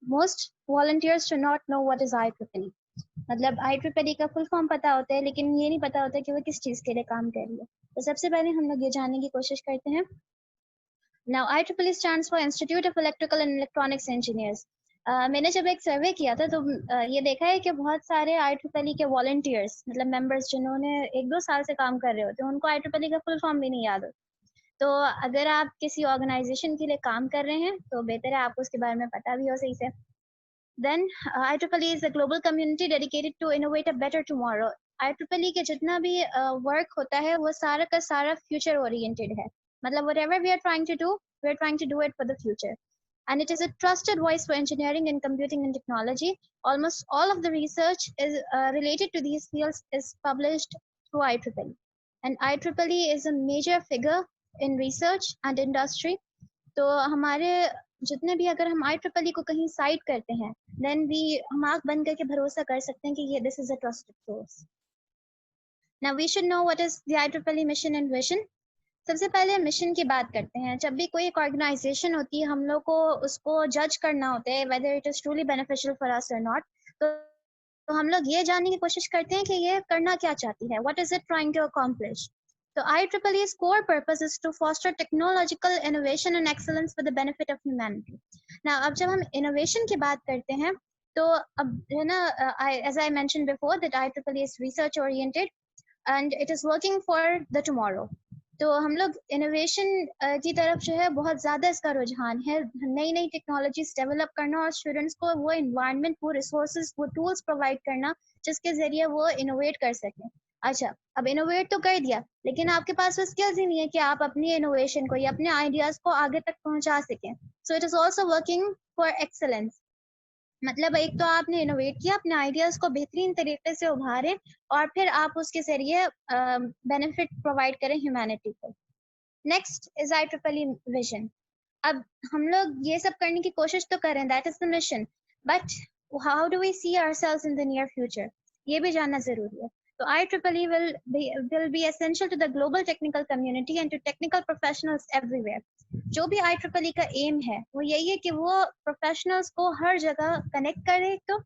most volunteers do not know what is IEEE. मतलब IEEE का full form पता होता है लेकिन ये नहीं पता होता कि वो किस चीज़ के लिए काम कर रही है। तो सबसे पहले हम लोग ये जानने की कोशिश करते हैं। Now IEEE stands for Institute of Electrical and Electronics Engineers. मैंने जब एक सर्वे किया था तो ये देखा है कि बहुत सारे IEEE के वॉलंटियर्स मतलब मेंबर्स जिन्होंने 1-2 साल से काम कर रहे होते हैं उनको IEEE का फुल फॉर्म भी नहीं याद होता। तो अगर आप किसी ऑर्गेनाइजेशन के लिए काम कर रहे हैं तो बेहतर है आपको उसके बारे में पता भी हो सही से। Then IEEE is a global community dedicated to innovate a better tomorrow. IEEE के जितना भी वर्क होता है वो सारा का सारा फ्यूचर ओरिएंटेड है। मतलब whatever we are trying to do, we are trying to do it for the future. And it is a trusted voice for engineering and computing and technology. Almost all of the research is related to these fields is published through IEEE. And IEEE is a major figure in research and industry. तो हमारे जितने भी अगर हम IEEE को कहीं site करते हैं देन वी हम आँख बंद करके भरोसा कर सकते हैं कि ये this is a trusted source. Now we should know what is the IEEE mission and vision. सबसे पहले मिशन की बात करते हैं। जब भी कोई एक ऑर्गेनाइजेशन होती है हम लोग को उसको जज करना होता है whether it is truly beneficial for us और नॉट। तो हम लोग ये जानने की कोशिश करते हैं कि ये करना क्या चाहती है, what is it trying to accomplish. So IEEE's core purpose is to foster technological innovation and excellence for the benefit of humanity. Now, अब जब हम innovation की बात करते हैं, तो अब है ना, as I mentioned before, that IEEE is research oriented and it is working for the tomorrow. तो हम लोग innovation की तरफ जो है बहुत ज़्यादा इसका रुझान है, नई नई टेक्नोलॉजीज डेवलप करना और स्टूडेंट्स को वो environment, वो resources, वो tools प्रोवाइड करना जिसके ज़रिए वो innovate कर सकें। अच्छा, अब इनोवेट तो कर दिया लेकिन आपके पास वो स्किल्स ही नहीं है कि आप अपनी इनोवेशन को या अपने आइडियाज को आगे तक पहुंचा सकें। So it is also working for excellence. मतलब एक तो आपने इनोवेट किया, अपने आइडियाज को बेहतरीन तरीके से उभारें और फिर आप उसके जरिए बेनिफिट प्रोवाइड करें ह्यूमैनिटी को। Next is IEEE vision. अब हम लोग ये सब करने की कोशिश तो करें, that is the mission, but how do we see ourselves in the near future, ये भी जानना जरूरी है। So IEEE will be essential to the global technical community and to technical professionals everywhere. जो भी IEEE का एम है वो यही है कि वो प्रोफेशनल्स को हर जगह कनेक्ट करे एक तो,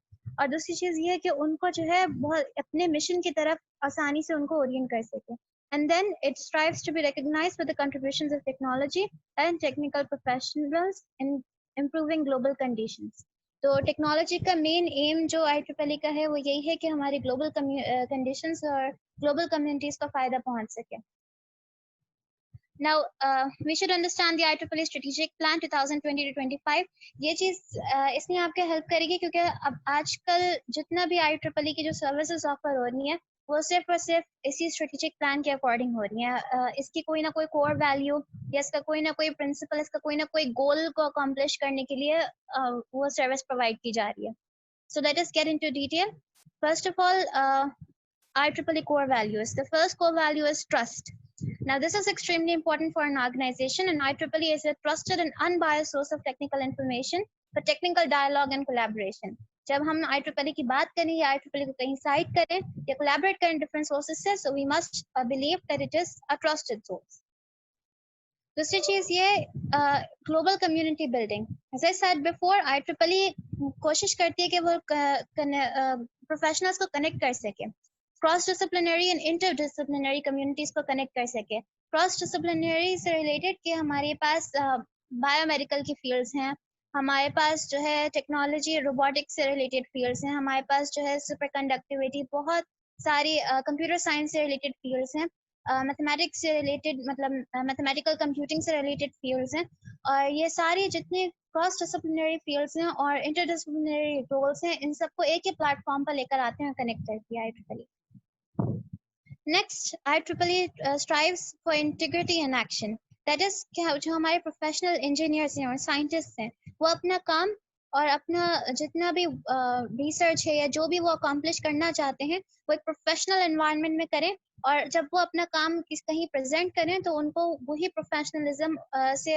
और दूसरी चीज ये है कि उनको जो है बहुत अपने मिशन की तरफ आसानी से उनको ओरिएंट कर सके। And then it strives to be recognized for the contributions of technology and technical professionals in improving global conditions. तो टेक्नोलॉजी का मेन एम जो IEEE का है वो यही है कि हमारी ग्लोबल कंडीशंस और ग्लोबल कम्युनिटीज को फायदा पहुंच सके। Now we should understand the IEEE strategic plan 2020 to 25। ये चीज इसमें आपके हेल्प करेगी क्योंकि अब आजकल जितना भी IEEE की जो सर्विसेज ऑफर हो रही हैं वो सिर्फ और सिर्फ इसी स्ट्रेटेजिक प्लान के अकॉर्डिंग हो रही है। इसकी कोई ना कोई कोर वैल्यू या इसका कोई ना कोई प्रिंसिपल, इसका कोई ना कोई गोल को अकॉम्प्लिश करने के लिए वो सर्विस प्रोवाइड की जा रही है। So let us get into detail. First of all, IEEE core values. The first core value is trust. Now, this is extremely important for an organization, and IEEE is a trusted and unbiased source of technical information for technical dialogue and collaboration. जब हम IEEE की बात करें या IEEE को कहीं site करें या कोलैबोरेट करें डिफरेंट सोर्सेज से, so we must believe that it is a trusted source. दूसरी चीज ये global community building. As I said before, IEEE कोशिश करती है कि वो प्रोफेशनल्स को कनेक्ट कर सके, cross disciplinary and interdisciplinary communities को कनेक्ट कर सके। क्रॉस डिसिप्लिनरी से रिलेटेड कि हमारे पास बायोमेडिकल की फील्ड्स हैं, हमारे पास जो है टेक्नोलॉजी रोबोटिक्स से रिलेटेड फील्ड्स हैं, हमारे पास जो है सुपर कंडक्टिविटी, बहुत सारी कंप्यूटर साइंस से रिलेटेड फील्ड्स हैं, मैथमेटिक्स से रिलेटेड मतलब मैथमेटिकल कंप्यूटिंग से रिलेटेड फील्ड्स हैं। और ये सारी जितने क्रॉस डिसिप्लिनरी फील्ड्स हैं और इंटरडिसिप्लिनरी रोल्स हैं, इन सबको एक ही प्लेटफॉर्म पर लेकर आते हैं, कनेक्ट करती है IEEE। Next, IEEE strives for integrity and action. That is जो हमारे प्रोफेशनल इंजीनियर्स हैं और साइंटिस्ट हैं वो अपना काम और अपना जितना भी रिसर्च है या जो भी वो अकॉम्प्लिश करना चाहते हैं वो एक प्रोफेशनल एनवायरनमेंट में करें, और जब वो अपना काम कहीं प्रेजेंट करें तो उनको वही प्रोफेशनलिज्म से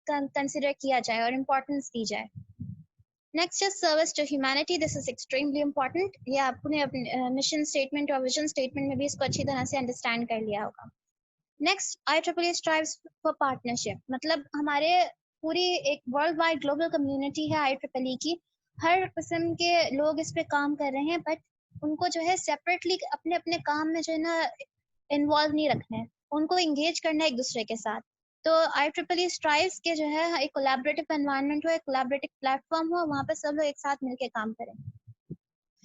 कंसिडर किया जाए और इम्पोर्टेंस दी जाए। Next is service to humanity. This is extremely important. ये आपने अपने मिशन स्टेटमेंट और विजन स्टेटमेंट में भी इसको अच्छी तरह से अंडरस्टैंड कर लिया होगा। Next, IEEE strives for partnership. मतलब हमारे पूरी एक वर्ल्ड वाइड ग्लोबल कम्युनिटी है IEEE की, हर किस्म के लोग इस पे काम कर रहे हैं, बट उनको जो है सेपरेटली अपने अपने काम में जो है ना इन्वॉल्व नहीं रखना है, उनको इंगेज करना है एक दूसरे के साथ। तो IEEE स्ट्राइव्स के जो है एक कोलैबोरेटिव एनवायरनमेंट हो, एक कोलैबोरेटिव प्लेटफॉर्म हो, वहाँ पे सब लोग एक साथ मिलके काम करें।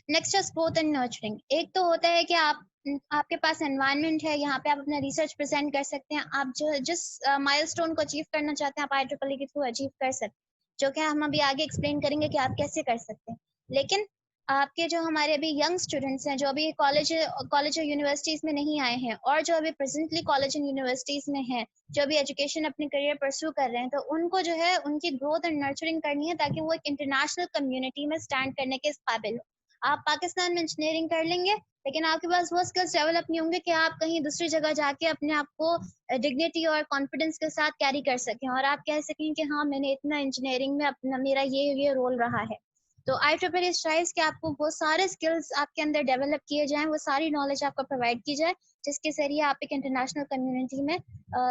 नेक्स्ट है ग्रोथ एंड नर्चरिंग। एक तो होता है कि आपके पास एनवायरनमेंट है, यहाँ पे आप अपना रिसर्च प्रेजेंट कर सकते हैं, आप जो जिस माइलस्टोन को अचीव करना चाहते हैं आप IEEE के थ्रू अचीव कर सकते हैं, जो कि हम अभी आगे एक्सप्लेन करेंगे कि आप कैसे कर सकते हैं। लेकिन आपके जो हमारे अभी यंग स्टूडेंट्स हैं, जो अभी कॉलेज और यूनिवर्सिटीज में नहीं आए हैं, और जो अभी प्रेजेंटली कॉलेज एंड यूनिवर्सिटीज में हैं, जो अभी एजुकेशन अपनी करियर परस्यू कर रहे हैं, तो उनको जो है उनकी ग्रोथ एंड नर्चरिंग करनी है, ताकि वो एक इंटरनेशनल कम्युनिटी में स्टैंड करने के काबिल हो। आप पाकिस्तान में इंजीनियरिंग कर लेंगे, लेकिन आपके पास वो स्किल्स डेवलप नहीं होंगे कि आप कहीं दूसरी जगह जाके अपने आप को डिग्निटी और कॉन्फिडेंस के साथ कैरी कर सकें, और आप कह सकें कि हाँ मैंने इतना इंजीनियरिंग में अपना मेरा ये रोल रहा है। तो IEEE स्ट्राइव्स कि आपको वो सारे स्किल्स आपके अंदर डेवलप किए जाएं, वो सारी नॉलेज आपको प्रोवाइड की जाए, जिसके जरिए आप एक इंटरनेशनल कम्युनिटी में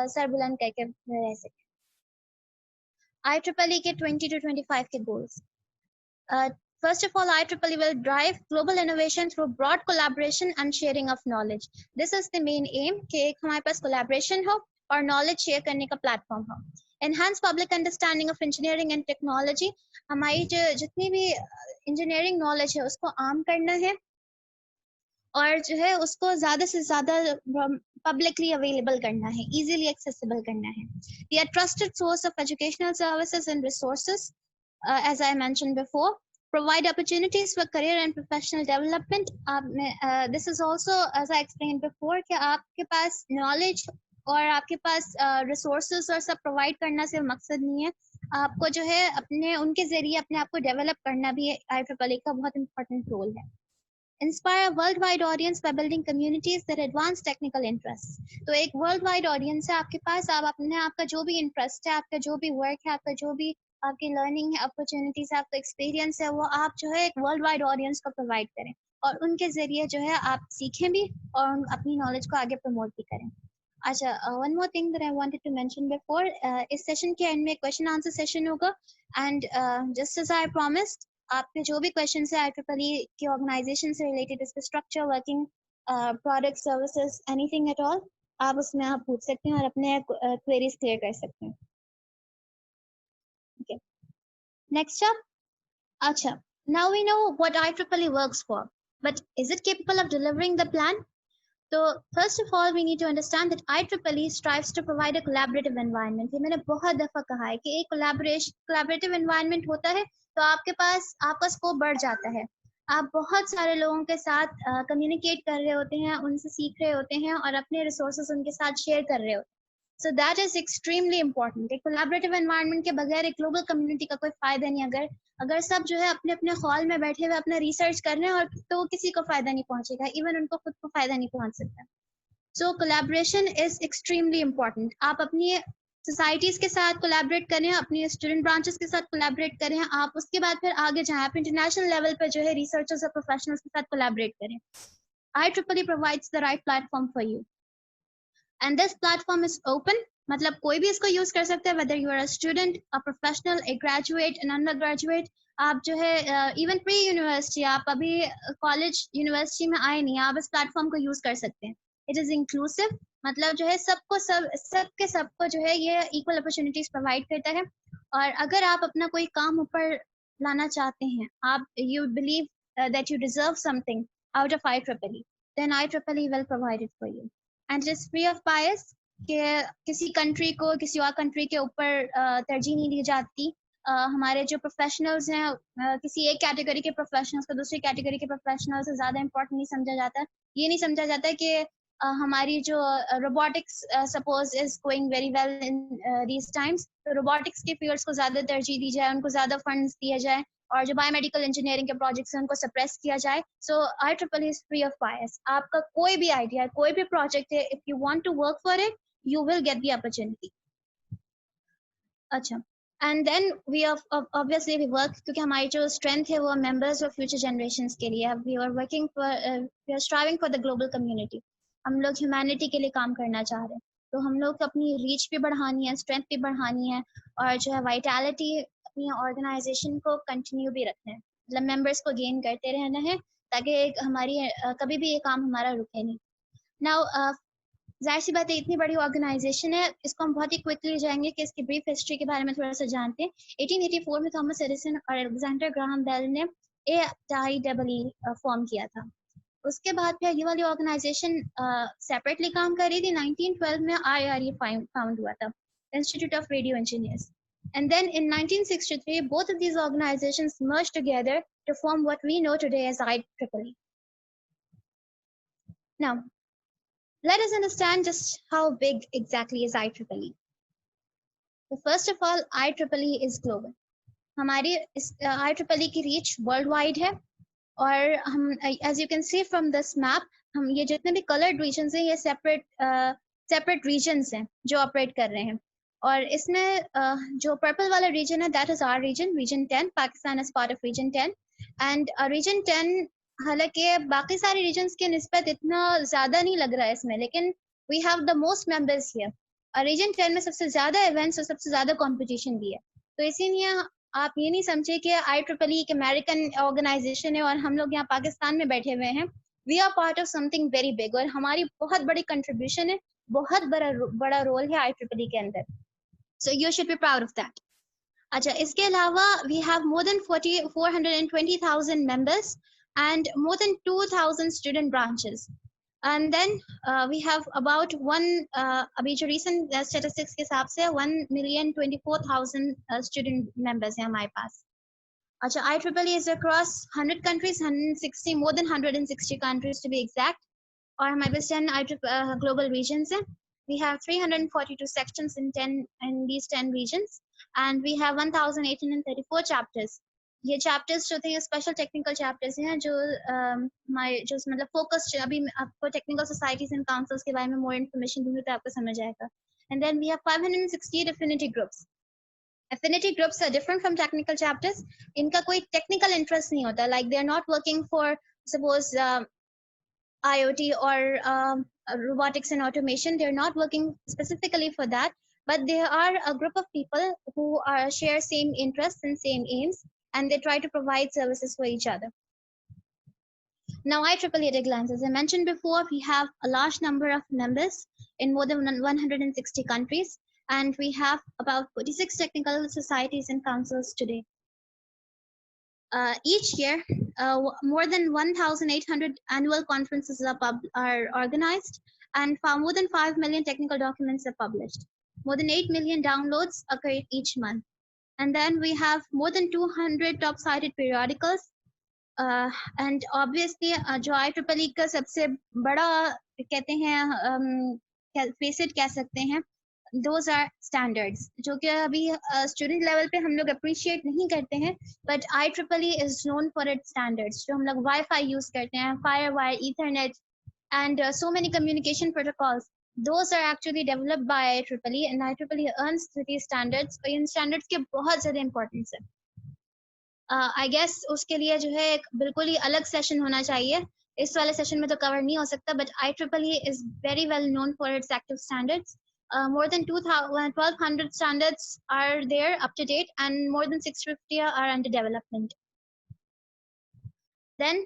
सर बुलंद करके रह सकें। IEEE के 20 to 25 के goals. First of all, IEEE will drive global innovation through broad collaboration and sharing of knowledge. This is the main aim कि एक हमारे पास collaboration हो और knowledge share करने का platform हो. Enhance public understanding of engineering and technology. हमारी जो जितनी भी engineering knowledge है उसको आम करना है, और जो है उसको ज़्यादा से ज़्यादा publicly available करना है, easily accessible करना है. We are trusted source of educational services and resources, as I mentioned before. Provide opportunities for career and professional development. This is also, as I explained before, कि आपके पास knowledge और आपके पास resources और सब provide करना सिर्फ मकसद नहीं है, आपको जो है अपने उनके जरिए अपने आप को डेवलप करना भी IEEE का बहुत important रोल है. Inspire a worldwide audience by building communities that advance technical interests. तो एक worldwide audience है आपके पास, आप अपने आपका जो भी interest है, आपका जो भी work है, आपका जो भी आपकी learning opportunities है, आपका experience है, वो आप जो है एक worldwide audience को provide करें, और उनके जरिए जो है आप सीखें भी और अपनी knowledge को आगे promote भी करें. अच्छा, one more thing that I wanted to mention before, इस session के end में question answer session होगा, and just as I promised, आपके जो भी क्वेश्चंस है IEEE की ऑर्गेनाइजेशन से रिलेटेड, इसके structure, working, product, services, anything at all, आप उसमें आप पूछ सकते हैं और अपने क्वेरीज क्लियर कर सकते हैं. Okay, next up. अच्छा, now we know what IEEE works for, but is it capable of delivering the plan? So first of all, we need to understand that IEEE strives to provide a collaborative environment. ये मैंने बहुत दफा कहा है कि एक collaborative environment होता है तो आपके पास आपका स्कोप बढ़ जाता है. आप बहुत सारे लोगों के साथ कम्युनिकेट कर रहे होते हैं, उनसे सीख रहे होते हैं और अपने रिसोर्सेज उनके साथ शेयर कर रहे होते हैं. So that is extremely important. एक कोलैबोरेटिव एनवायरनमेंट के बगैर एक ग्लोबल कम्युनिटी का कोई फायदा नहीं. अगर सब जो है अपने अपने हॉल में बैठे हुए अपना रिसर्च कर रहे हैं, और तो किसी को फायदा नहीं पहुंचेगा, इवन उनको खुद को फायदा नहीं पहुंच सकता. सो कोलैबोरेशन इज एक्सट्रीमली इंपॉर्टेंट. आप अपनी सोसाइटीज के साथ कोलैबोरेट करें, अपनी स्टूडेंट ब्रांचेस के साथ कोलैबोरेट करें, आप उसके बाद फिर आगे जाएं, आप इंटरनेशनल लेवल पर जो है रिसर्चर्स और प्रोफेशनल्स के साथ कोलैबोरेट करें. IEEE provides the right platform for you. And this platform is open, मतलब कोई भी इसको यूज कर सकता है, whether you are a student, a professional, a graduate, an undergraduate. आप जो है इवन प्री यूनिवर्सिटी, आप अभी कॉलेज यूनिवर्सिटी में आए नहीं, आप इस प्लेटफॉर्म को यूज कर सकते हैं. इट इज इंक्लूसिव, मतलब जो है सबको जो है ये इक्वल अपॉर्चुनिटीज प्रोवाइड करता है. और अगर आप अपना कोई काम ऊपर लाना चाहते हैं, आप you believe that you deserve something out of IEEE, then IEEE will provide it for you. And it is free of बायस, कि किसी कंट्री को किसी और कंट्री के ऊपर तरजीह नहीं दी जाती. हमारे जो प्रोफेशनल्स हैं, किसी एक कैटेगरी के प्रोफेशनल्स को दूसरी कैटेगरी के प्रोफेशनल से ज़्यादा इंपॉर्टेंट नहीं समझा जाता. ये नहीं समझा जाता कि हमारी जो robotics suppose is going very well in these times, तो रोबोटिक्स के फील्ड्स को ज़्यादा तरजीह दी जाए, उनको ज़्यादा फंड्स दिए जाए, और जो बायोमेडिकल इंजीनियरिंग के प्रोजेक्ट्स हैं उनको सप्रेस किया जाए. So IEEE is free of bias. आपका कोई भी आइडिया, कोई भी प्रोजेक्ट है, if you want to work for it, you will get the opportunity. अच्छा, and then we obviously we work, क्योंकि हमारी जो स्ट्रेंथ है वो मेंबर्स और फ्यूचर जनरेशंस के लिए. We are working for, we are striving for the global community. हम लोग ह्यूमैनिटी के लिए काम करना चाह रहे हैं, तो हम लोग को अपनी रीच भी बढ़ानी है, स्ट्रेंथ भी बढ़ानी है, और जो है वाइटैलिटी अपनी ऑर्गेनाइजेशन को कंटिन्यू भी रखना है. मतलब मेंबर्स को गेन करते रहना है ताकि हमारी कभी भी ये काम हमारा रुके नहीं। नाउ जाहिर सी बात है इतनी बड़ी ऑर्गेनाइजेशन है, इसको हम बहुत ही क्विकली जाएंगे कि इसकी ब्रीफ हिस्ट्री के बारे में थोड़ा सा जानते हैं। 1884 में थॉमस एडिसन और अलेक्जेंडर ग्राहम बेल ने AIEEE फॉर्म किया था। उसके बाद फिर ये वाली ऑर्गेनाइजेशन सेपरेटली काम कर रही थी। 1912 में IRE फाउंड हुआ था, institute of radio engineers. And then in 1963, both of these organizations merged together to form what we know today as IEEE. Now, let us understand just how big exactly is IEEE. So first of all, IEEE is global. हमारी IEEE की reach worldwide है और हम as you can see from this map, हम ये जितने भी colored regions हैं ये separate regions हैं जो operate कर रहे हैं। और इसमें जो पर्पल वाला रीजन है that is our region, region 10। Pakistan is part of region 10 and region 10 हालांकि बाकी सारे रीजन्स के निस्बत इतना ज़्यादा नहीं लग रहा है इसमें, लेकिन we have the most members here और रीजन 10 में सबसे ज़्यादा इवेंट्स और सबसे ज़्यादा कंपटीशन भी है। तो इसीलिए आप ये नहीं समझे कि IEEE एक अमेरिकन ऑर्गेनाइजेशन है और हम लोग यहाँ पाकिस्तान में बैठे हुए हैं। We are part of something very big और हमारी बहुत बड़ी कंट्रीब्यूशन है, बहुत बड़ा रोल है IEEE के अंदर। So you should be proud of that. अच्छा, इसके अलावा we have more than 420,000 members and more than 2,000 student branches. And then we have about अभी जो recent statistics के हिसाब से 1,024,000 student members हैं हमारे पास। अच्छा, IEEE is across 100 countries, 160, more than 160 countries to be exact. और हमारे पास 10 global regions हैं। We have 342 sections in these 10 regions, and we have 1,834 chapters. ये chapters जो थे special technical chapters हैं जो जो मतलब focus अभी आपको technical societies and councils के बारे में more information दूंगी तो आपको समझ आएगा। And then we have 568 affinity groups. Affinity groups are different from technical chapters. इनका कोई technical interest नहीं होता, like they are not working for suppose IoT or robotics and automation. They're not working specifically for that, but they are a group of people who share same interests and same aims, and they try to provide services for each other. Now, IEEE at a glance, as I mentioned before, we have a large number of members in more than 160 countries, and we have about 46 technical societies and councils today. Each year, more than 1,800 annual conferences are organized, and more than 5 million technical documents are published. More than 8 million downloads occur each month. And then we have more than 200 top-cited periodicals. And obviously, जो IEEE का सबसे बड़ा कहते हैं facet कह सकते हैं, those are standards जो कि अभी student level पे हम लोग appreciate नहीं करते हैं, but IEEE is known for its standards जो हम लोग Wi-Fi use करते हैं, Firewire, Ethernet, and so many communication protocols. Those are actually developed by IEEE, and IEEE earns these standards. और इन standards के बहुत ज़्यादा importance है। I guess उसके लिए जो है एक बिल्कुल ही अलग सेशन होना चाहिए, इस वाले सेशन में तो कवर नहीं हो सकता, but IEEE is very well known for its active standards. More than 1,200 standards are there up to date, and more than 650 are under development. Then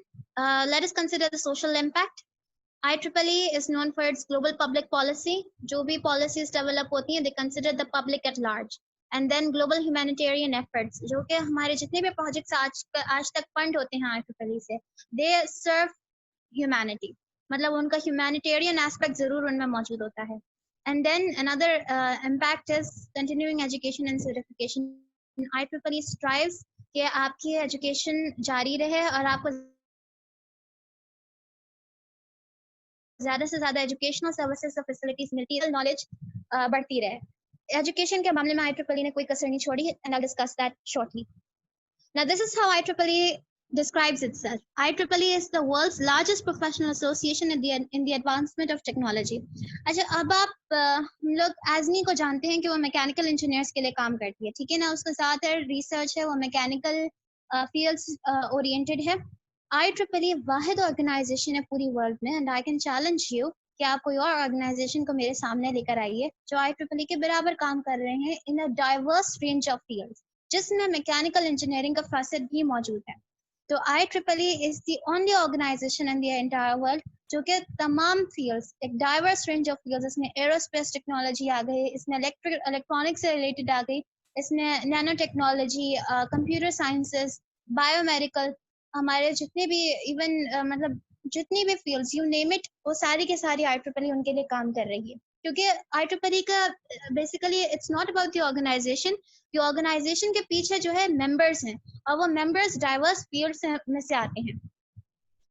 let us consider the social impact. IEEE is known for its global public policy. जो भी policies develop होती हैं, they consider the public at large. And then global humanitarian efforts, जो कि हमारे जितने भी projects आज तक fund होते हैं IEEE से, they serve humanity. मतलब उनका humanitarian aspect ज़रूर उनमें मौजूद होता है. And then another impact is continuing education and certification. IEEE strives कि आपकी education जारी रहे और आपको ज़्यादा से ज़्यादा educational services और facilities मिलती है, knowledge बढ़ती रहे. Education के मामले में IEEE ने कोई कसर नहीं छोड़ी, and I'll discuss that shortly. Now, this is how IEEE describes itself. IEEE is the world's largest professional association in the advancement of technology. अच्छा, अब आप हम लोग ASME को जानते हैं कि वो मैकेनिकल इंजीनियर्स के लिए काम करती है, ठीक है ना? उसका ज़्यादातर रिसर्च है वो मैकेनिकल फील्ड्स ओरिएंटेड है. IEEE वाहिद ऑर्गेनाइजेशन है पूरी वर्ल्ड में, and I can challenge you कि आप कोई और ऑर्गेनाइजेशन को मेरे सामने लेकर आइए जो IEEE के बराबर काम कर रहे हैं in uh diverse range of fields, जिसमें मैकेनिकल इंजीनियरिंग का फैसेट भी मौजूद है. तो IEEE is the only organization in the entire world जो कि तमाम फील्ड्स, एक डाइवर्स रेंज ऑफ फील्ड्स, इसमें एरोस्पेस टेक्नोलॉजी आ गई, इसमें इलेक्ट्रॉनिक्स से रिलेटेड आ गई, इसमें nano technology, computer sciences, biomedical, हमारे जितने भी इवन मतलब जितनी भी फील्ड्स यू नेम इट, वो सारी के सारी IEEE उनके लिए काम कर रही है। क्योंकि IEEE का basically it's not about the organisation, ये ऑर्गेनाइजेशन के पीछे जो है मेंबर्स हैं, और वो मेंबर्स डाइवर्स फील्ड्स में से आते हैं।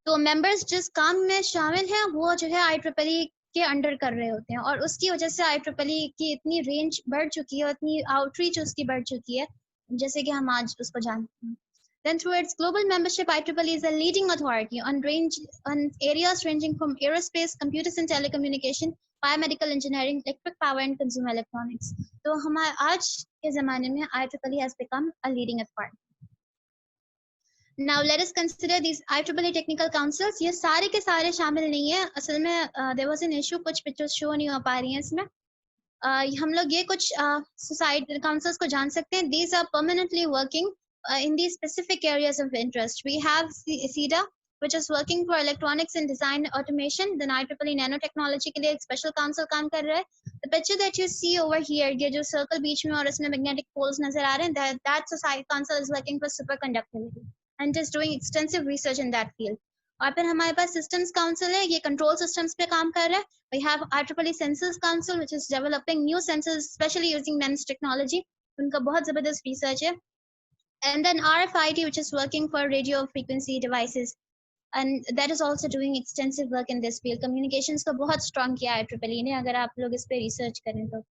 तो मेंबर्स जिस काम में शामिल हैं वो जो है IEEE के अंडर कर रहे होते हैं, और उसकी वजह से IEEE की इतनी रेंज बढ़ चुकी है, इतनी आउटरीच उसकी बढ़ चुकी है, जैसे कि हम आज उसको जानते हैं। Then through its global membership, IEEE is a leading authority on areas ranging from aerospace, computers and telecommunication, biomedical engineering, electric power and consumer electronics. तो हमारे आज के ज़माने में IEEE has become a leading authority. Now let us consider these IEEE technical councils. ये सारे के सारे शामिल नहीं है असल में, there was an issue, कुछ पिक्चर्स शो नहीं हो पा रही हैं इसमें। हम लोग ये कुछ society councils को जान सकते हैं. These are permanently working in these specific areas of interest. We have CEDA, which is working for electronics and design automation. Then IEEE nanotechnology के लिए एक special council काम कर रहा है. The picture that you see over here, ये जो circle बीच में और इसमें magnetic poles नजर आ रहे हैं, that society council is working for superconductivity and is doing extensive research in that field. और फिर हमारे पास systems council है, ये control systems पे काम कर रहा है. We have IEEE Sensors Council, which is developing new sensors, especially using MEMS technology. उनका बहुत जबरदस्त research है. And then RFID, which is working for radio frequency devices, and that is also doing extensive work in this field. Communications को बहुत strong किया IEEE ने, अगर आप लोग इस पे research करें तो.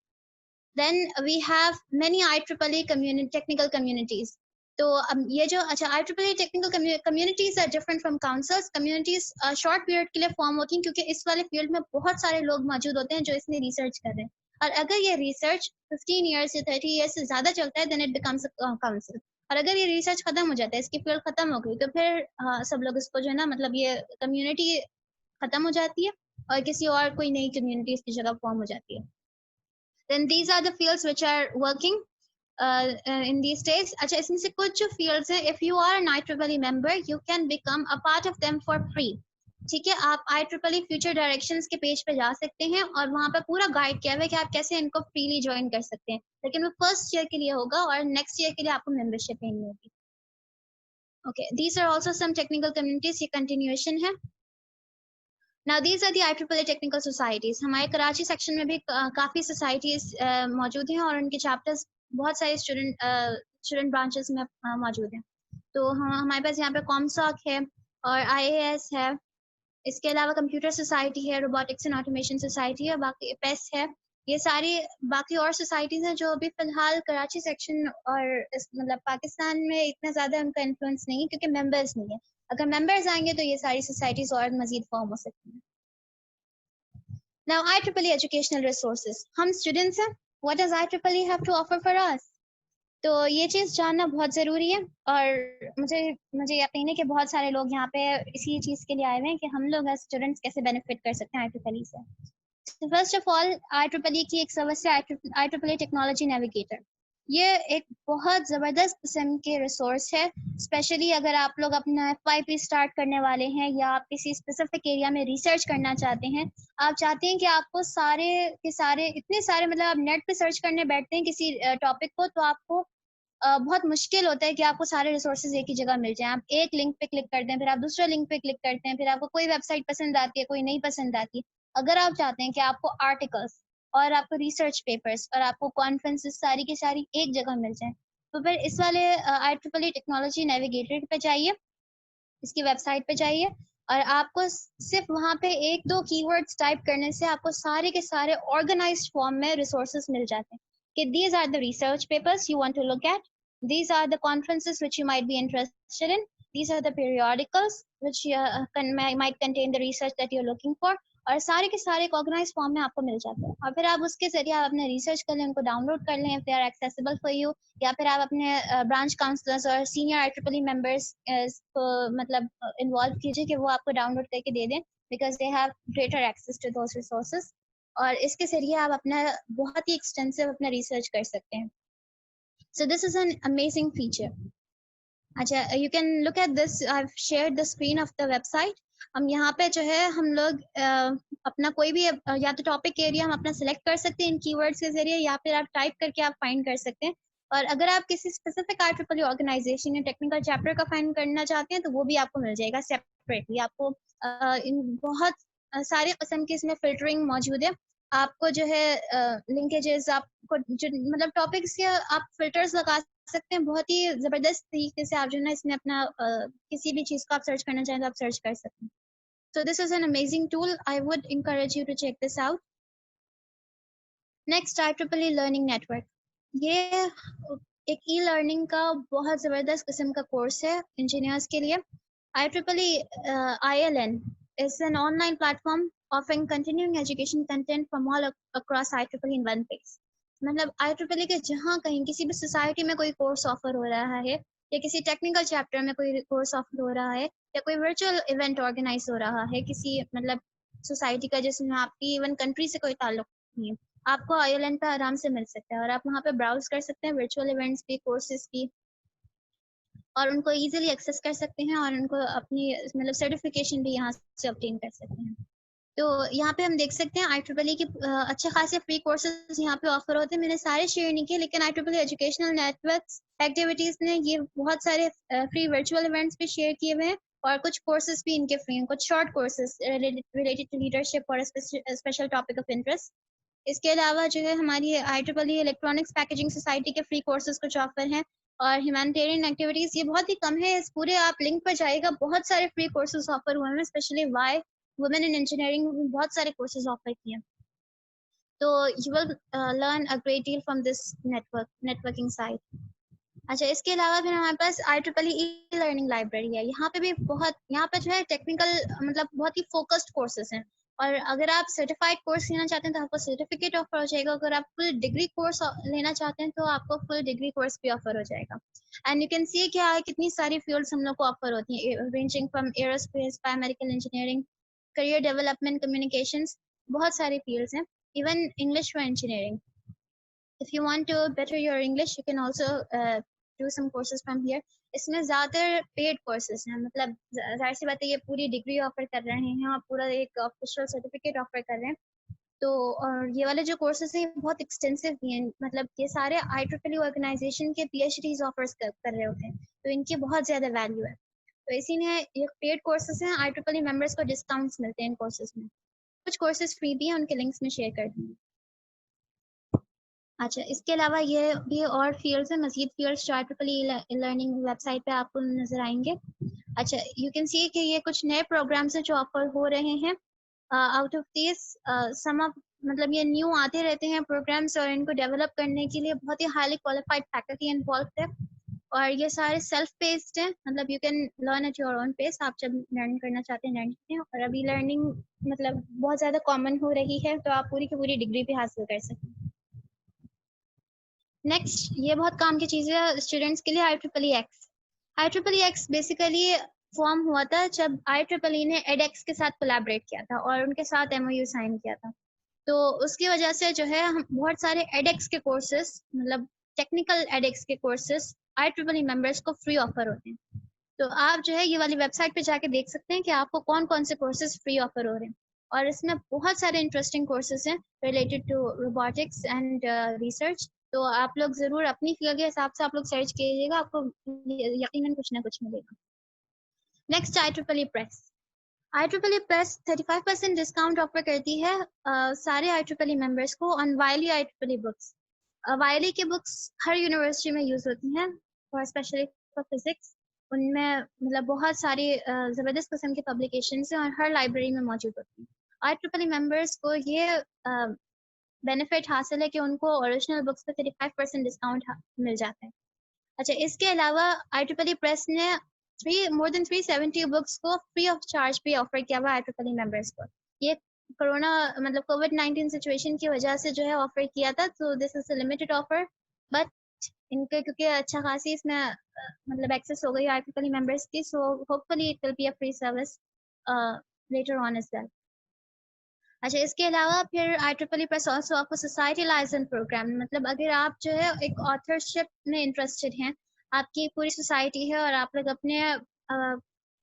Then we have many IEEE technical communities. तो ये जो अच्छा IEEE technical communities are different from councils. Communities short period के लिए form होती हैं क्योंकि इस वाले field में बहुत सारे लोग मौजूद होते हैं जो इसमें research कर रहे हैं, और अगर ये research 15 years या 30 years से ज़्यादा चलता है, then it becomes a council. और अगर ये research खत्म हो जाता है, इसकी field खत्म हो गई, तो फिर सब लोग इसको जो है ना, मतलब ये community खत्म हो जाती है और किसी और कोई नई community इसकी जगह form हो जाती है. Then these are the fields which are working in these days. अच्छा, इसमें से कुछ जो fields हैं, if you are an IEEE member, you can become a part of them for free. ठीक है, आप IEEE future directions के पेज पे जा सकते हैं और वहाँ पे पूरा गाइड किया हुआ है कि आप कैसे इनको फ्रीली ज्वाइन कर सकते हैं, लेकिन वो फर्स्ट ईयर के लिए होगा और नेक्स्ट ईयर के लिए आपको मेंबरशिप लेनी होगी. Okay, these are also some technical communities. ये continuation है. Now these are the IEEE technical societies. हमारे कराची सेक्शन में भी काफ़ी societies मौजूद हैं और उनके chapters बहुत सारे student branches में मौजूद हैं. तो हमारे पास यहाँ पे कॉमसॉक है और IAS है, इसके अलावा कंप्यूटर सोसाइटी है, रोबोटिक्स एंड ऑटोमेशन सोसाइटी है, बाकी पेस है. ये सारी बाकी और सोसाइटीज़ हैं जो अभी फ़िलहाल कराची सेक्शन और मतलब पाकिस्तान में इतना ज़्यादा उनका इन्फ्लुएंस नहीं है क्योंकि मेंबर्स नहीं है. अगर मेंबर्स आएंगे तो ये सारी सोसाइटीज़ और मज़ीद फॉर्म हो सकती हैं. Now IEEE educational resources. हम students हैं. What does IEEE have to offer for us? तो ये चीज़ जानना बहुत ज़रूरी है और मुझे यकीन है कि बहुत सारे लोग यहाँ पे इसी चीज़ के लिए आए हुए हैं कि हम लोग एज स्टूडेंट्स कैसे बेनिफिट कर सकते हैं IEEE से. So first of all, IEEE की एक सर्विस है IEEE टेक्नोलॉजी नेविगेटर. ये एक बहुत ज़बरदस्त किस्म के रिसोर्स है, स्पेशली अगर आप लोग अपना FYP स्टार्ट करने वाले हैं या आप किसी स्पेसिफिक एरिया में रिसर्च करना चाहते हैं. आप चाहते हैं कि आपको सारे के सारे इतने सारे मतलब आप नेट पे सर्च करने बैठते हैं किसी टॉपिक को, तो आपको बहुत मुश्किल होता है कि आपको सारे रिसोर्सेज एक ही जगह मिल जाएं. आप एक लिंक पे क्लिक करते हैं, फिर आप दूसरे लिंक पे क्लिक करते हैं, फिर आपको कोई वेबसाइट पसंद आती है, कोई नहीं पसंद आती है. अगर आप चाहते हैं कि आपको आर्टिकल्स और आपको रिसर्च पेपर्स और आपको कॉन्फ्रेंसेस सारी की सारी एक जगह मिल जाएं, तो फिर इस वाले IEEE टेक्नोलॉजी नेविगेटर पे जाइए, इसकी वेबसाइट पे जाइए और आपको सिर्फ वहाँ पे एक दो कीवर्ड्स टाइप करने से आपको सारे के सारे ऑर्गेनाइज्ड फॉर्म में रिसोर्सेज मिल जाते हैं कि these are the research papers you want to look at, these are the conferences which you might be interested in, these are the periodicals which might contain the research that you're looking for, और सारे के सारे एक organise form में आपको मिल जाते हैं. और फिर आप उसके जरिए आप अपने रिसर्च कर लें, उनको डाउनलोड कर लें, if they are accessible for you, या फिर आप अपने ब्रांच काउंसलर्स और सीनियर IEEE मेंबर्स को मतलब इन्वॉल्व कीजिए कि वो आपको डाउनलोड करके दे दें, because they have greater access to those resources, और इसके जरिए आप अपना बहुत ही एक्सटेंसिव अपना रिसर्च कर सकते हैं. So this is an amazing feature. अच्छा, you can look at this, I have shared the screen of the website. हम यहाँ पे जो है हम लोग अपना कोई भी या तो टॉपिक एरिया हम अपना सिलेक्ट कर सकते हैं इन कीवर्ड्स के जरिए, या फिर आप टाइप करके आप फाइंड कर सकते हैं। और अगर आप किसी स्पेसिफिक IEEE ऑर्गेनाइजेशन या टेक्निकल चैप्टर का फाइंड करना चाहते हैं तो वो भी आपको मिल जाएगा सेपरेटली। आपको इन बहुत सारे किस्म की इसमें फिल्टरिंग मौजूद है। आपको जो है लिंकेजेस, आपको जो मतलब टॉपिक्स के आप फिल्टर्स लगा सकते हैं। बहुत ही जबरदस्त तरीके से आप जो है ना इसमें अपना किसी भी चीज को आप सर्च करना चाहें तो आप सर्च कर सकते हैं। So this is an amazing tool. I would encourage you to check this out. Next, IEEE Learning Network. ये एक e-learning का बहुत ज़बरदस्त किस्म का कोर्स है इंजीनियर्स के लिए। IEEE ILN is an online platform offering continuing education content from all across IEEE in one place. मतलब IEEE के जहाँ कहीं किसी भी सोसाइटी में कोई कोर्स ऑफर हो रहा है, या किसी टेक्निकल चैप्टर में कोई कोर्स ऑफर हो रहा है, या कोई वर्चुअल इवेंट ऑर्गेनाइज हो रहा है किसी मतलब सोसाइटी का जिसमें आपकी इवन कंट्री से कोई ताल्लुक नहीं है, आपको ILN पे आराम से मिल सकता है। और आप वहाँ पे ब्राउज कर सकते हैं वर्चुअल इवेंट्स की, कोर्सेज की, और उनको इजीली एक्सेस कर सकते हैं और उनको अपनी मतलब सर्टिफिकेशन भी यहाँ से ऑब्टेन कर सकते हैं। तो यहाँ पे हम देख सकते हैं IEEE के अच्छे खासे फ्री कोर्सेज यहाँ पे ऑफर होते हैं। मैंने सारे शेयर नहीं किए, लेकिन IEEE एजुकेशनल नेटवर्क्स एक्टिविटीज ने ये बहुत सारे फ्री वर्चुअल इवेंट्स भी शेयर किए हुए हैं, और कुछ कोर्सेज भी इनके फ्री हैं, कुछ short courses related to leadership और स्पेशल टॉपिक ऑफ इंटरेस्ट। इसके अलावा जो है हमारी IEEE इलेक्ट्रॉनिक्स पैकेजिंग सोसाइटी के फ्री कोर्सेज कुछ ऑफर हैं, और ह्यूमैनिटेरियन एक्टिविटीज ये बहुत ही कम है। इस पूरे आप लिंक पर जाएगा, बहुत सारे फ्री कोर्सेज ऑफर हुए हैं, specially Y women in engineering में बहुत सारे कोर्सेज ऑफर किए हैं। तो you will learn a great deal from this networking site. अच्छा, इसके अलावा फिर हमारे पास IEEE ई लर्निंग लाइब्रेरी है। यहाँ पे भी बहुत, यहाँ पे जो है टेक्निकल मतलब बहुत ही फोकस्ड कोर्सेज हैं, और अगर आप सर्टिफाइड कोर्स लेना चाहते हैं तो आपको सर्टिफिकेट ऑफर हो जाएगा। अगर आप फुल डिग्री कोर्स लेना चाहते हैं तो आपको फुल डिग्री कोर्स भी ऑफर हो जाएगा। एंड यू कैन सी क्या है कितनी सारी फील्ड्स हम लोग को ऑफर होती हैं, ranging from aerospace, biomedical engineering, career development, communications, बहुत सारी फील्ड्स हैं, even English for engineering. if you want to better your English, you can also do some courses from here. इसमें ज़्यादातर पेड कोर्सेज हैं, मतलब जाहिर सी बात है ये पूरी डिग्री ऑफर कर रहे हैं और पूरा एक ऑफिशियल सर्टिफिकेट ऑफर कर रहे हैं। तो और ये वाले जो कोर्सेज हैं बहुत एक्सटेंसिव भी हैं, मतलब ये सारे IEEE ऑर्गेनाइजेशन के PhDs ऑफर्स कर रहे होते हैं, तो इनकी बहुत ज़्यादा वैल्यू है। तो इसीलिए ये पेड कोर्सेज हैं, IEEE मेंबर्स को डिस्काउंट्स मिलते हैं इन कोर्सेज में। कुछ कोर्सेज फ्री भी हैं, उनके लिंक्स में शेयर कर दूँगी। अच्छा, इसके अलावा ये भी और फील्ड्स हैं, मज़ीद फील्ड्स जो IEEE लर्निंग वेबसाइट पे आपको नज़र आएंगे। अच्छा, यू कैन सी कि ये कुछ नए प्रोग्राम्स हैं जो ऑफर हो रहे हैं। Out of this some of मतलब ये न्यू आते रहते हैं प्रोग्राम्स, और इनको डेवलप करने के लिए बहुत ही हाईली क्वालिफाइड फैकल्टी इन्वॉल्व है, और ये सारे सेल्फ पेस्ड हैं, मतलब you can learn at your own pace. आप जब लर्न करना चाहते हैं लर्न करते हैं, और अभी लर्निंग मतलब बहुत ज़्यादा कॉमन हो रही है, तो आप पूरी की पूरी डिग्री भी हासिल कर सकते हैं। नेक्स्ट, ये बहुत काम की चीज़ है स्टूडेंट्स के लिए, IEEX। IEEX बेसिकली फॉर्म हुआ था जब IEEE ने edX के साथ कोलैबोरेट किया था और उनके साथ MOU साइन किया था। तो उसकी वजह से जो है हम बहुत सारे edX के कोर्सेज, मतलब टेक्निकल edX के कोर्सेज IEEE मेंबर्स को फ्री ऑफर होते हैं। तो आप जो है ये वाली वेबसाइट पे जाके देख सकते हैं कि आपको कौन कौन से कोर्सेज फ्री ऑफर हो रहे हैं, और इसमें बहुत सारे इंटरेस्टिंग कोर्सेज हैं related to robotics and research. तो आप लोग ज़रूर अपनी फील्ड के हिसाब से आप लोग सर्च कीजिएगा, आपको यकीनन कुछ ना कुछ मिलेगा। Next, IEEE press. IEEE press 35% discount offer करती है सारे IEEE मेंबर्स को ऑन वायली IEEE बुक्स। वायली की बुक्स हर यूनिवर्सिटी में यूज़ होती हैं, और स्पेशली फॉर फिजिक्स। उनमें मतलब बहुत सारी ज़बरदस्त किस्म की पब्लिकेशंस हैं और हर लाइब्रेरी में मौजूद होती हैं। IEEE मेंबर्स को ये बेनिफिट हासिल है कि उनको ओरिजिनल बुक्स पे 35% डिस्काउंट मिल जाता है। अच्छा, इसके अलावा IEEE प्रेस ने मोर देन 370 बुक्स को फ्री ऑफ चार्ज भी ऑफर किया हुआ IEEE मेंबर्स को। ये कोरोना मतलब कोविड-19 सिचुएशन की वजह से जो है ऑफर किया था, तो this is a limited offer, but इनके क्योंकि अच्छा खासी इसमें मतलब एक्सेस हो गई IEEE मेंबर्स की, so hopefully it will be a free service later on as well. अच्छा, इसके अलावा फिर IEEE press also offer society licence programme, मतलब अगर आप जो है एक ऑथरशिप में इंटरेस्टेड हैं, आपकी पूरी सोसाइटी है और आप लोग अपने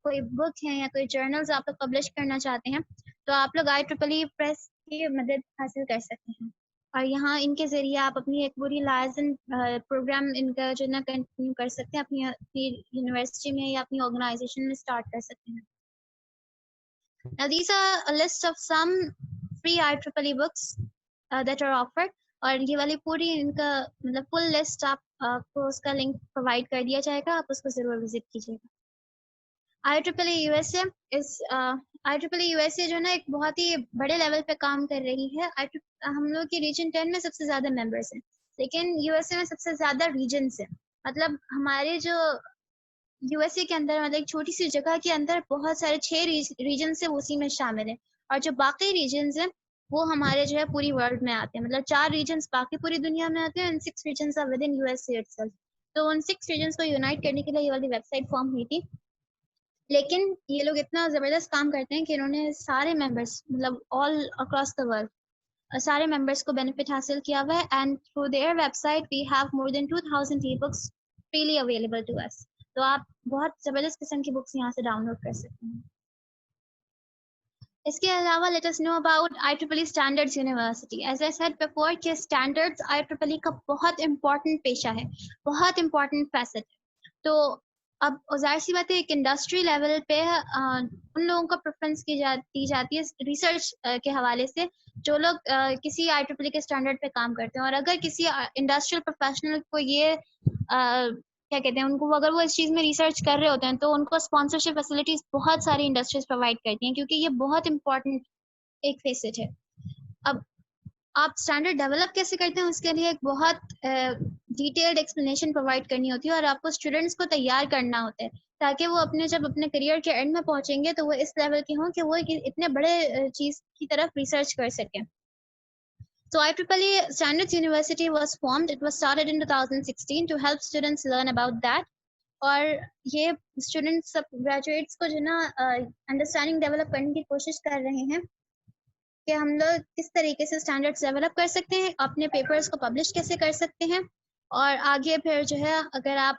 कोई बुक है या कोई जर्नल्स आप लोग पब्लिश करना चाहते हैं, तो आप लोग IEEE प्रेस की मदद हासिल कर सकते हैं। और यहाँ इनके ज़रिए आप अपनी एक पूरी लाइसेंस प्रोग्राम इनका जो है ना कंटिन्यू कर सकते हैं, अपनी अपनी यूनिवर्सिटी में या अपनी ऑर्गेनाइजेशन में स्टार्ट कर सकते हैं। Now these are a list of some free IEEE books that are offered, और ये वाली पूरी इनका मतलब फुल लिस्ट आपको उसका लिंक प्रोवाइड कर दिया जाएगा, आप उसको ज़रूर विजिट कीजिएगा। IEEE USA इस IEEE USA जो है ना एक बहुत ही बड़े लेवल पे काम कर रही है। हम लोग की रीजन 10 में सबसे ज़्यादा मेंबर्स हैं, लेकिन USA में सबसे ज़्यादा रीजन्स हैं। मतलब हमारे जो USA के अंदर मतलब एक छोटी सी जगह के अंदर बहुत सारे 6 रीजन से उसी में शामिल है, और जो बाकी रीजन्स हैं वो हमारे जो है पूरी वर्ल्ड में आते हैं। मतलब 4 रीजन्स बाकी पूरी दुनिया में आते हैं and 6 regions are within USA itself. तो उन 6 रीजन्स को यूनाइट करने के लिए ये वाली वेबसाइट फॉर्म हुई थी। लेकिन ये लोग इतना ज़बरदस्त काम करते हैं कि इन्होंने सारे मेंबर्स मतलब ऑल अक्रॉस द वर्ल्ड सारे मेंबर्स को बेनिफिट हासिल किया हुआ है, and through their website we have more than 2000 e books freely available to us. तो आप बहुत ज़बरदस्त किस्म की बुक्स यहाँ से डाउनलोड कर सकते हैं। इसके अलावा let us know about IEEE standards university. As I said before कि स्टैंडर्ड्स IEEE का बहुत इंपॉर्टेंट पेशा है, बहुत इंपॉर्टेंट फैसेट है। तो अब ज़ाहिर सी बात है एक इंडस्ट्री लेवल पे उन लोगों को प्रेफरेंस दी जाती है रिसर्च के हवाले से जो लोग किसी IEEE के स्टैंडर्ड पे काम करते हैं। और अगर किसी इंडस्ट्रियल प्रोफेशनल को ये क्या कहते हैं उनको अगर वो इस चीज़ में रिसर्च कर रहे होते हैं तो उनको स्पॉन्सरशिप फैसिलिटीज बहुत सारी इंडस्ट्रीज प्रोवाइड करती हैं, क्योंकि ये बहुत इंपॉर्टेंट एक फेसेट है। अब आप स्टैंडर्ड डेवलप कैसे करते हैं उसके लिए एक बहुत डिटेल्ड एक्सप्लेनेशन प्रोवाइड करनी होती है, और आपको स्टूडेंट्स को तैयार करना होता है ताकि वो जब अपने करियर के एंड में पहुंचेंगे तो वो इस लेवल के हों कि वो इतने बड़े चीज़ की तरफ रिसर्च कर सकें। So IEEE Standards University was formed. It was started in 2016 to help students learn about that. और ये स्टूडेंट्स सब ग्रेजुएट्स को जो ना अंडरस्टैंडिंग डेवलप करने की कोशिश कर रहे हैं कि हम लोग किस तरीके से स्टैंडर्ड्स डेवलप कर सकते हैं, अपने पेपर्स को पब्लिश कैसे कर सकते हैं, और आगे फिर जो है अगर आप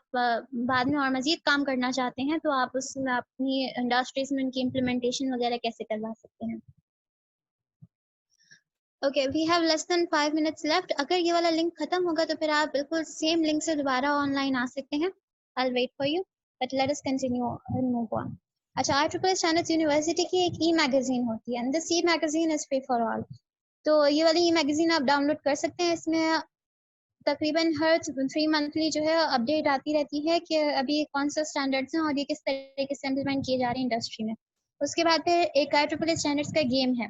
बाद में और मज़ीद काम करना चाहते हैं तो आप उसमें अपनी इंडस्ट्रीज में उनकी इम्प्लीमेंटेशन वगैरह कैसे करवा सकते हैं। Okay, we have less than 5 minutes left. अगर ये वाला लिंक खत्म होगा तो फिर आप बिल्कुल सेम लिंक से दोबारा ऑनलाइन आ सकते हैं। I will wait for you, but let us continue and move on. अच्छा, IEEE स्टैंडर्ड्स यूनिवर्सिटी की एक ई मैगजीन होती है and this e magazine is free for all. तो ये वाली ई मैगजीन आप डाउनलोड कर सकते हैं। इसमें तकरीबन हर 3 मंथली जो है अपडेट आती रहती है कि अभी कौन सा स्टैंडर्ड्स हैं और ये किस तरीके से इम्प्लीमेंट किए जा रहे हैं इंडस्ट्री में। उसके बाद फिर एक IEEE स्टैंडर्ड्स का गेम है।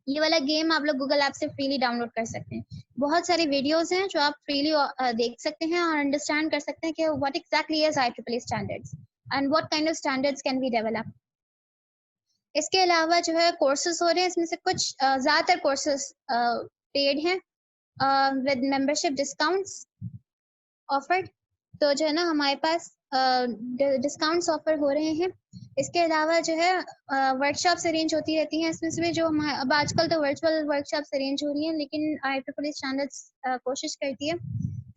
ये वाला गेम आप लोग गूगल ऐप से फ्रीली डाउनलोड कर सकते हैं। बहुत सारी वीडियोस हैं जो आप फ्रीली देख सकते हैं और अंडरस्टैंड कर सकते हैं कि what exactly is IEEE standards and what kind of standards can be develop. इसके अलावा जो है कोर्सेज हो रहे हैं, इसमें से कुछ ज़्यादातर कोर्सेज पेड हैं विद मेंबरशिप डिस्काउंट्स ऑफर्ड। तो जो है ना हमारे पास डिस्काउंट्स ऑफर हो रहे हैं। इसके अलावा जो है वर्कशॉप्स अरेंज होती रहती हैं। इसमें से जो अब आजकल तो वर्चुअल वर्कशॉप्स अरेंज हो रही हैं, लेकिन IEEE स्टैंडर्ड्स कोशिश करती है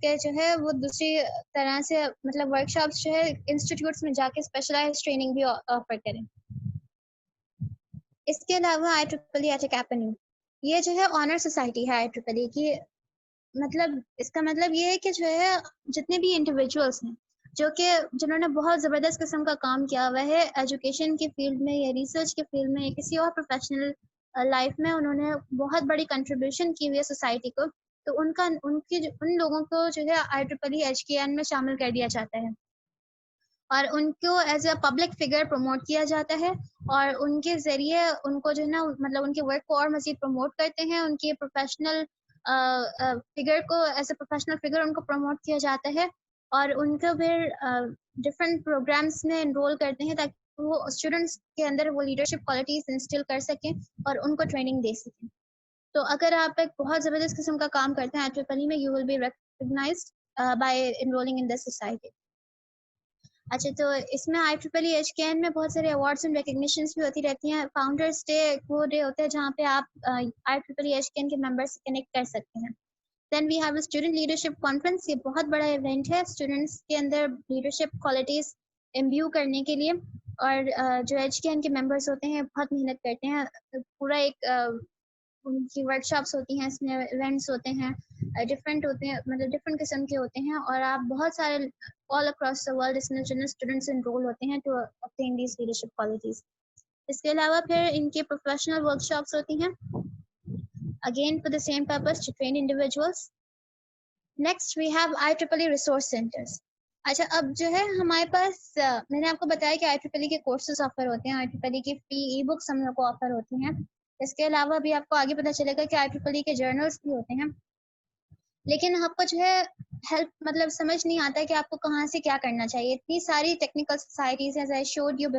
कि जो है वो दूसरी तरह से मतलब वर्कशॉप्स जो है इंस्टीट्यूट्स में जाके स्पेशलाइज्ड ट्रेनिंग भी ऑफर करें। इसके अलावा IEEE एट अकेडमी, ये जो है ऑनर सोसाइटी है IEEE की। मतलब इसका मतलब ये है कि जो है जितने भी इंडिविजुअल्स हैं जो कि जिन्होंने बहुत ज़बरदस्त किस्म का काम किया हुआ है एजुकेशन के फील्ड में या रिसर्च के फील्ड में या किसी और प्रोफेशनल लाइफ में, उन्होंने बहुत बड़ी कंट्रीब्यूशन की हुई है सोसाइटी को, तो उन लोगों को जो है IEEE HKN में शामिल कर दिया जाता है और उनको as a public figure promote किया जाता है, और उनके ज़रिए उनको जो है ना मतलब उनके वर्क को और मज़ीद प्रमोट करते हैं। उनके प्रोफेशनल फिगर को एज अ प्रोफेशनल फिगर उनको प्रमोट किया जाता है, और उनको फिर डिफरेंट प्रोग्राम्स में एनरोल करते हैं ताकि वो स्टूडेंट्स के अंदर वो लीडरशिप क्वालिटीज़ इंस्टिल कर सकें और उनको ट्रेनिंग दे सकें। तो अगर आप एक बहुत ज़बरदस्त किस्म का काम करते हैं IEEE में, you will be recognised by enrolling in this society. अच्छा, तो इसमें IEEE HKN में बहुत सारे अवार्ड्स एंड रिकग्निशंस भी होती रहती हैं। फाउंडर्स डे वो डे होता है जहाँ पे आप IEEE HKN के मेंबर्स से कनेक्ट कर सकते हैं। Then we have student leadership conference, ये बहुत बड़ा इवेंट है स्टूडेंट्स के अंदर लीडरशिप क्वालिटीज इम्ब्यू करने के लिए। और जो HKN के मेंबर्स होते हैं बहुत मेहनत करते हैं, पूरा एक उनकी वर्कशॉप्स होती हैं, इसमें इवेंट्स होते हैं, डिफरेंट होते हैं, मतलब डिफरेंट किस्म के होते हैं, और आप बहुत सारे ऑल अक्रॉस द वर्ल्ड इसमें जिन स्टूडेंट्स इनरोल होते हैं to obtain these leadership qualities. इसके अलावा फिर इनके प्रोफेशनल वर्कशॉप्स होती हैं, again for the same purpose to train individuals. Next we have IEEE resource centres. अच्छा, अब जो है हमारे पास मैंने आपको बताया कि IEEE के कोर्सेज ऑफर होते हैं, IEEE की फ्री ई बुक्स हम लोग को ऑफर होती हैं। इसके अलावा भी आपको आगे पता चलेगा कि IEEE के जर्नल्स भी होते हैं, लेकिन आपको जो है हेल्प मतलब समझ नहीं आता है कि आपको कहाँ से क्या करना चाहिए। इतनी सारी technical societies, as I showed you